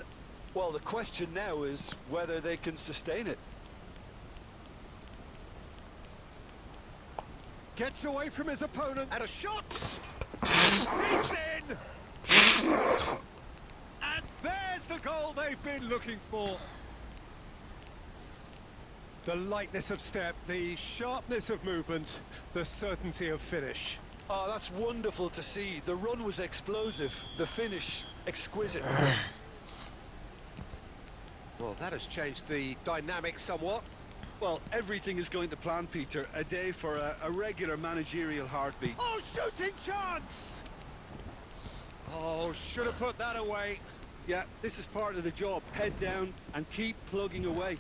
Speaker 2: Well, the question now is whether they can sustain it.
Speaker 1: Gets away from his opponent. And a shot! He's in! And there's the goal they've been looking for. The lightness of step, the sharpness of movement, the certainty of finish.
Speaker 2: Oh, that's wonderful to see. The run was explosive, the finish exquisite.
Speaker 1: Well, that has changed the dynamic somewhat.
Speaker 2: Well, everything is going to plan, Peter. A day for a regular managerial heartbeat.
Speaker 1: Oh, shooting chance! Oh, should have put that away.
Speaker 2: Yeah, this is part of the job. Head down and keep plugging away.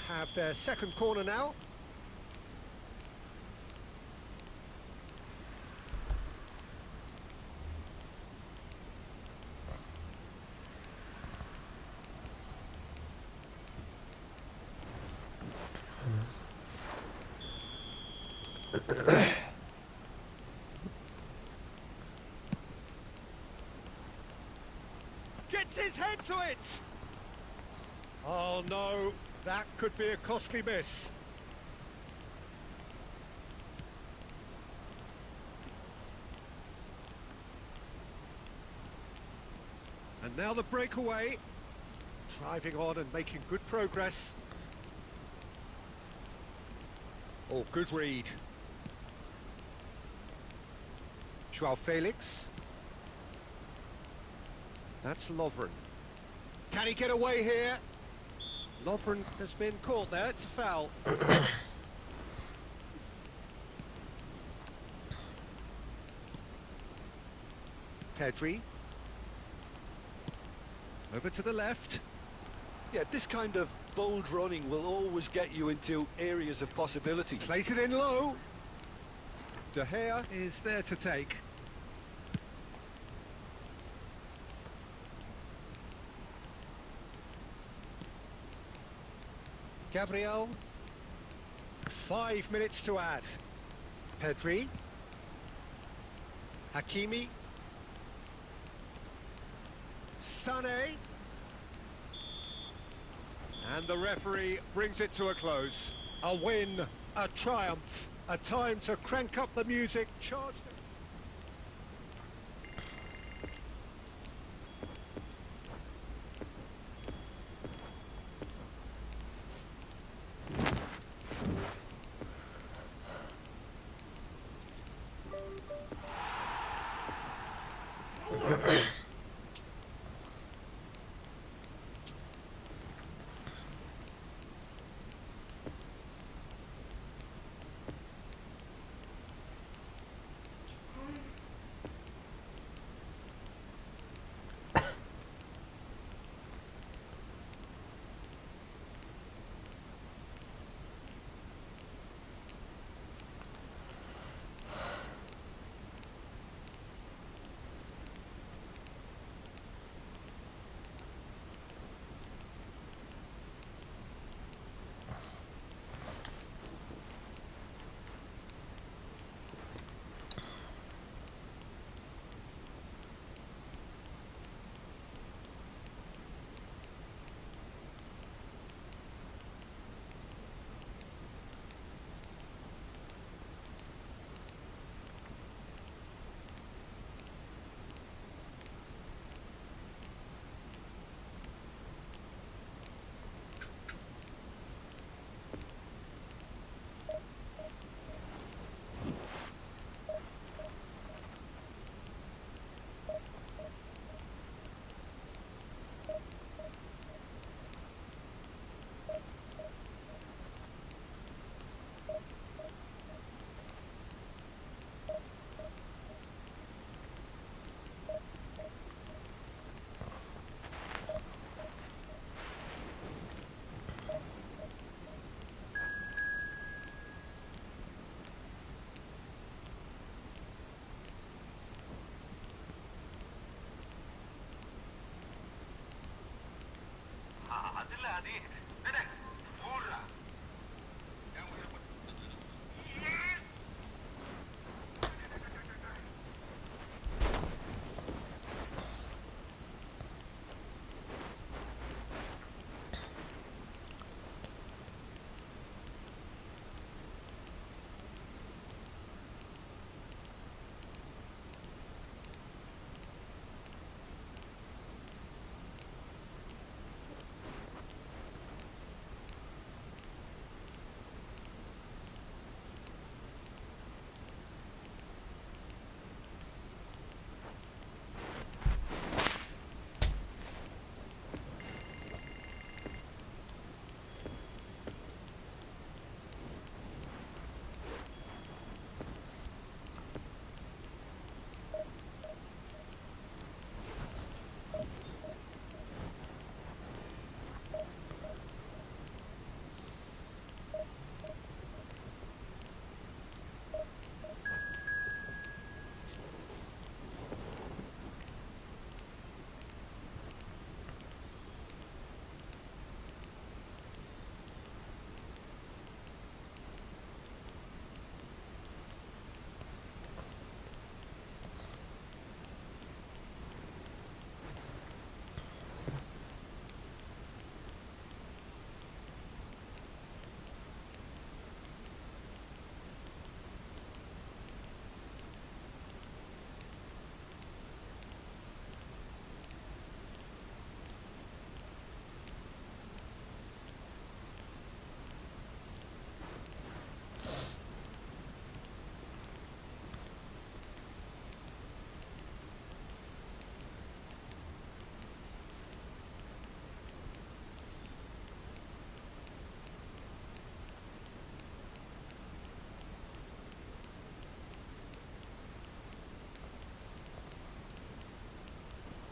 Speaker 1: Have their second corner now. Gets his head to it! Oh no, that could be a costly miss. And now the breakaway. Driving on and making good progress. Oh, good read. Joao Felix. That's Lovren. Can he get away here? Lovren has been caught there, it's a foul. Pedri. Over to the left.
Speaker 2: Yeah, this kind of bold running will always get you into areas of possibility.
Speaker 1: Plays it in low. De Gea is there to take. Gabriel. 5 minutes to add. Pedri. Hakimi. Sané. And the referee brings it to a close. A win, a triumph, a time to crank up the music, charge them.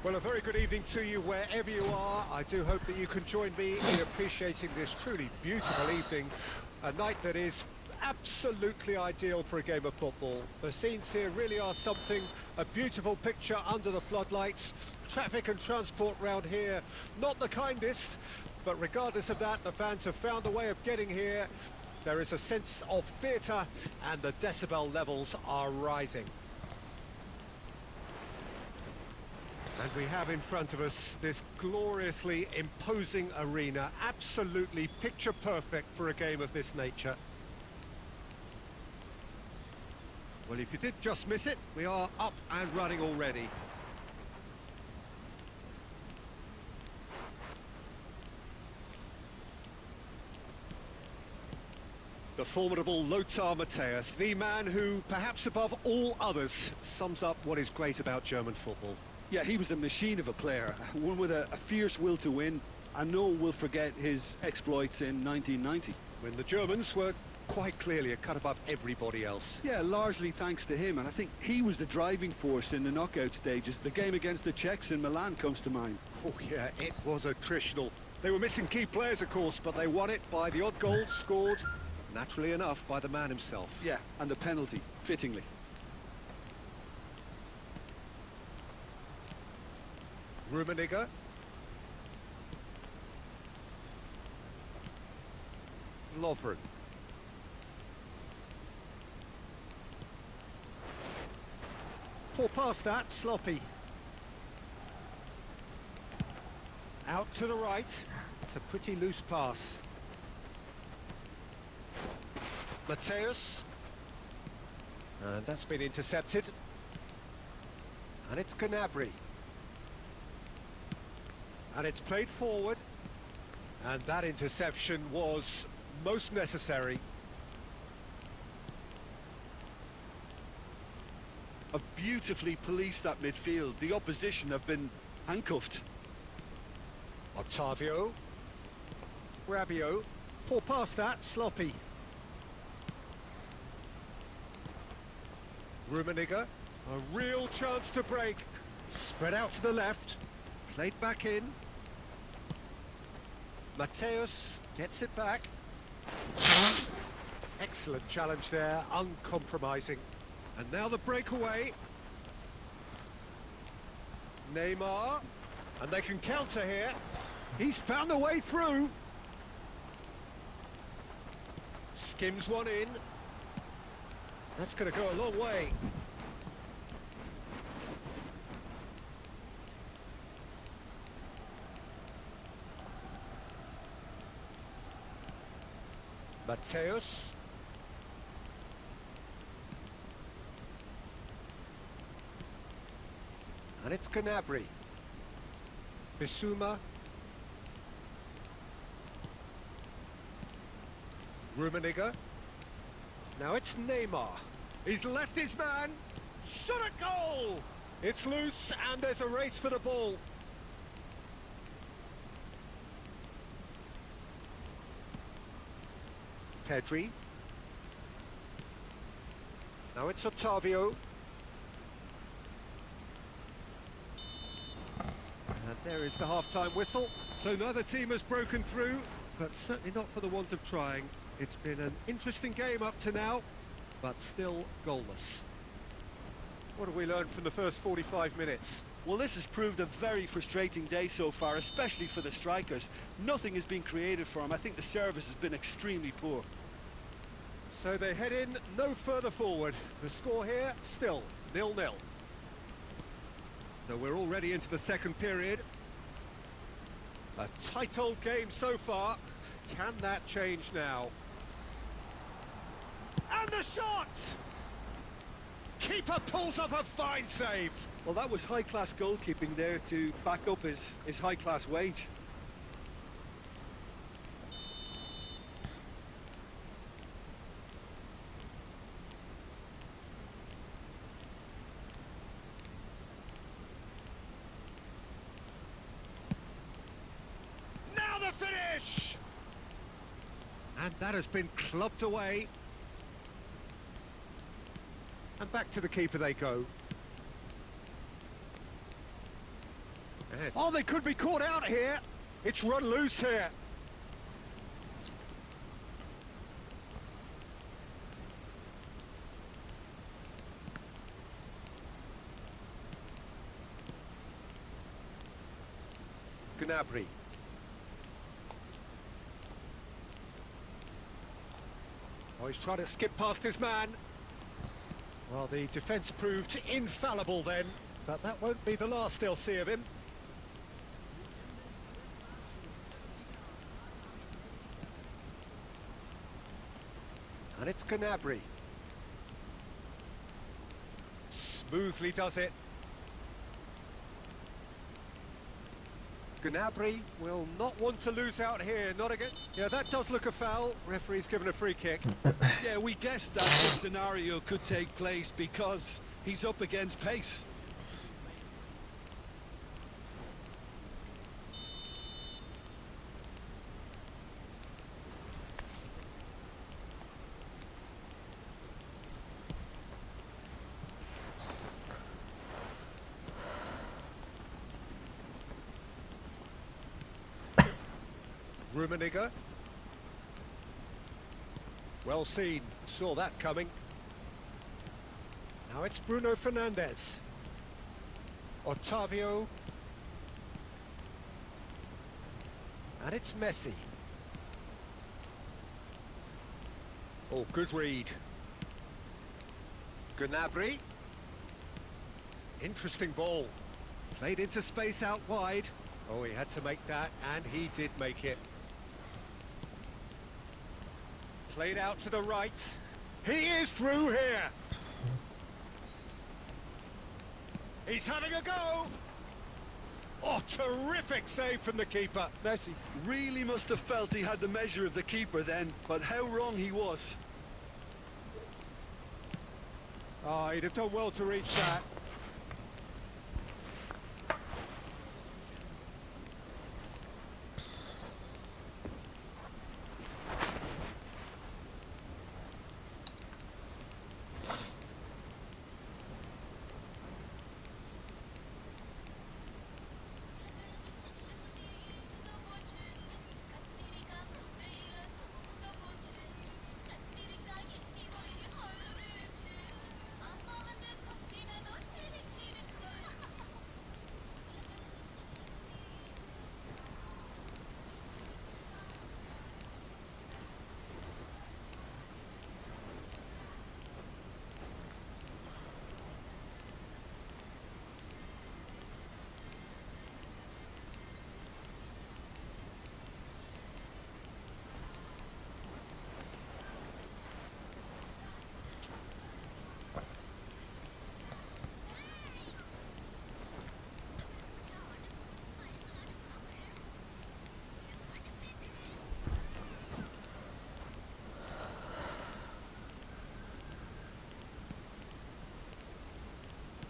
Speaker 1: Well, a very good evening to you wherever you are. I do hope that you can join me in appreciating this truly beautiful evening, a night that is absolutely ideal for a game of football. The scenes here really are something, a beautiful picture under the floodlights. Traffic and transport round here, not the kindest, but regardless of that, the fans have found a way of getting here. There is a sense of theatre and the decibel levels are rising. And we have in front of us this gloriously imposing arena, absolutely picture perfect for a game of this nature. Well, if you did just miss it, we are up and running already. The formidable Lothar Matthäus, the man who, perhaps above all others, sums up what is great about German football.
Speaker 2: Yeah, he was a machine of a player, one with a fierce will to win, and no one will forget his exploits in 1990.
Speaker 1: When the Germans were quite clearly a cut above everybody else.
Speaker 2: Yeah, largely thanks to him, and I think he was the driving force in the knockout stages. The game against the Czechs in Milan comes to mind.
Speaker 1: Oh yeah, it was attritional. They were missing key players, of course, but they won it by the odd goal scored, naturally enough, by the man himself.
Speaker 2: Yeah, and the penalty, fittingly.
Speaker 1: Rummenigge. Lovren. Poor pass that, sloppy. Out to the right. It's a pretty loose pass. Matthäus. And that's been intercepted. And it's Gnabry. And it's played forward. And that interception was most necessary.
Speaker 2: Have beautifully policed that midfield. The opposition have been handcuffed.
Speaker 1: Octavio. Rabiot. Poor pass that, sloppy. Rummenigge. A real chance to break. Spread out to the left. Played back in. Matthäus gets it back. Excellent challenge there, uncompromising. And now the breakaway. Neymar. And they can counter here. He's found a way through. Skims one in. That's going to go a long way. Matthäus. And it's Gnabry. Bissouma. Rummenigge. Now it's Neymar. He's left his man. Shot at goal! It's loose and there's a race for the ball. Pedri. Now it's Octavio. And there is the half-time whistle. So neither team has broken through, but certainly not for the want of trying. It's been an interesting game up to now, but still goalless. What have we learned from the first 45 minutes?
Speaker 2: Well, this has proved a very frustrating day so far, especially for the strikers. Nothing has been created for them. I think the service has been extremely poor.
Speaker 1: So they head in no further forward. The score here, still 0-0. So we're already into the second period. A tight old game so far. Can that change now? And the shot! Keeper pulls up a fine save.
Speaker 2: Well, that was high-class goalkeeping there to back up his high-class wage.
Speaker 1: Now the finish! And that has been clubbed away. And back to the keeper they go. Yes. Oh, they could be caught out here. It's run loose here. Gnabry. Oh, he's trying to skip past his man. Well, the defence proved infallible then, but that won't be the last they'll see of him. And it's Gnabry. Smoothly does it. Gnabry will not want to lose out here, not again. Yeah, that does look a foul. Referee's given a free kick.
Speaker 2: Yeah, we guessed that this scenario could take place because he's up against pace.
Speaker 1: Rummenigge. Well seen, saw that coming. Now it's Bruno Fernandes. Ottavio. And it's Messi. Oh, good read. Gnabry. Interesting ball. Played into space out wide. Oh, he had to make that, and he did make it. Played out to the right. He is through here. He's having a go. Oh, terrific save from the keeper.
Speaker 2: Messi really must have felt he had the measure of the keeper then, but how wrong he was.
Speaker 1: Oh, he'd have done well to reach that.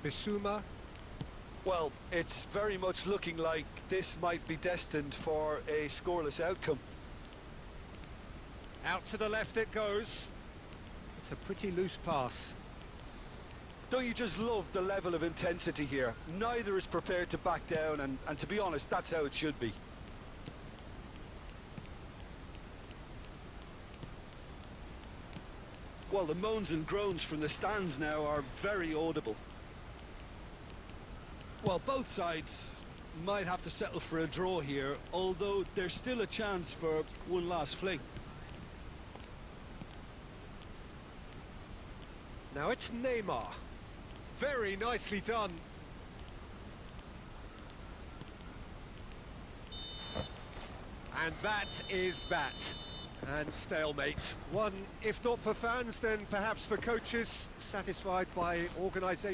Speaker 1: Bissouma.
Speaker 2: Well, it's very much looking like this might be destined for a scoreless outcome.
Speaker 1: Out to the left it goes. It's a pretty loose pass.
Speaker 2: Don't you just love the level of intensity here? Neither is prepared to back down, and to be honest, that's how it should be. Well, the moans and groans from the stands now are very audible. Well, both sides might have to settle for a draw here, although there's still a chance for one last fling.
Speaker 1: Now it's Neymar. Very nicely done. And that is that. And stalemate. One, if not for fans, then perhaps for coaches, satisfied by organisation.